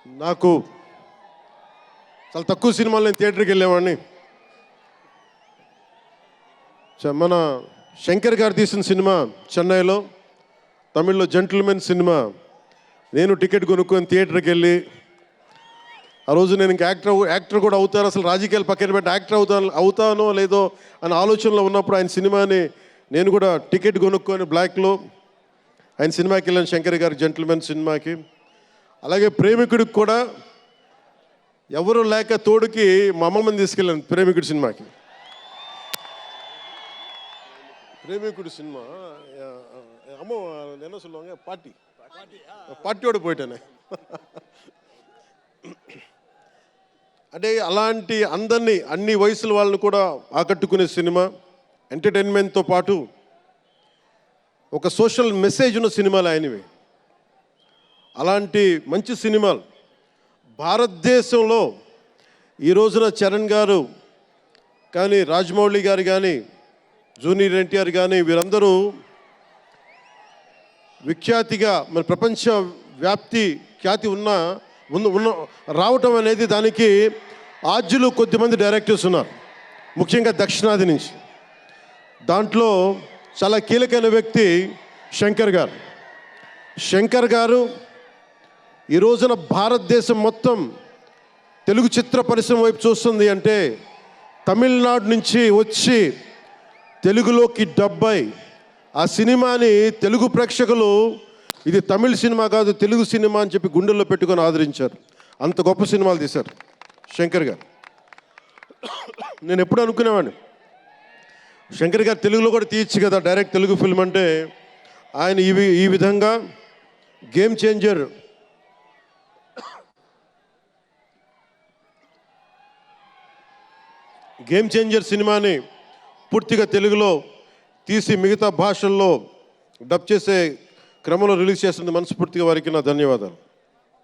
నాకు చాలా తక్కువ సినిమాలు నేను థియేటర్కి వెళ్ళేవాడిని. మన శంకర్ గారు తీసిన సినిమా చెన్నైలో, తమిళ్లో జెంటిల్మెన్ సినిమా నేను టికెట్ కొనుక్కొని థియేటర్కి వెళ్ళి, ఆ రోజు నేను ఇంకా యాక్టర్ కూడా అవుతాను, అసలు రాజకీయాలు పక్కన పెట్టి యాక్టర్ అవుతానో లేదో అనే ఆలోచనలో ఉన్నప్పుడు ఆయన సినిమాని నేను కూడా టికెట్ కొనుక్కొని బ్లాక్లో ఆయన సినిమాకి వెళ్ళాను, శంకర్ గారి జెంటిల్మెన్ సినిమాకి. అలాగే ప్రేమికుడికి కూడా ఎవరు లేక తోడుకి మా అమ్మమ్మని తీసుకెళ్ళాను ప్రేమికుడి సినిమాకి. ప్రేమికుడి సినిమా అమ్మ என்ன சொல்லுவாங்க పార్టీயோடு పోయిటానే. అంటే అలాంటి అందరినీ, అన్ని వయసుల వాళ్ళని కూడా ఆకట్టుకునే సినిమా, ఎంటర్టైన్మెంట్తో పాటు ఒక సోషల్ మెసేజ్ ఉన్న సినిమాలు ఆయనవి. అలాంటి మంచి సినిమాలు భారతదేశంలో ఈ రోజున చరణ్ గారు కానీ, రాజమౌళి గారు కానీ, జూనియర్ ఎన్టీఆర్ కానీ వీరందరూ విఖ్యాతిగా మన ప్రపంచ ఖ్యాతి ఉన్న రావటం అనేది, దానికి ఆద్యులు కొద్దిమంది డైరెక్టర్స్ ఉన్నారు, ముఖ్యంగా దక్షిణాది నుంచి. దాంట్లో చాలా కీలకమైన వ్యక్తి శంకర్ గారు ఈ రోజున భారతదేశం మొత్తం తెలుగు చిత్ర పరిశ్రమ వైపు చూస్తుంది అంటే, తమిళనాడు నుంచి వచ్చి తెలుగులోకి డబ్బై ఆ సినిమాని తెలుగు ప్రేక్షకులు ఇది తమిళ సినిమా కాదు తెలుగు సినిమా అని చెప్పి గుండెల్లో పెట్టుకొని ఆదరించారు. అంత గొప్ప సినిమాలు తీశారు శంకర్ గారు. నేను ఎప్పుడు అనుకునేవాడిని, శంకర్ గారు తెలుగులో కూడా తీయచ్చు కదా డైరెక్ట్ తెలుగు ఫిల్మ్ అంటే. ఆయన ఈ విధంగా గేమ్ చేంజర్ సినిమాని పూర్తిగా తెలుగులో తీసి మిగతా భాషల్లో డబ్ చేసే క్రమంలో రిలీజ్ చేస్తుంది. మనస్ఫూర్తిగా వారికి నా ధన్యవాదాలు.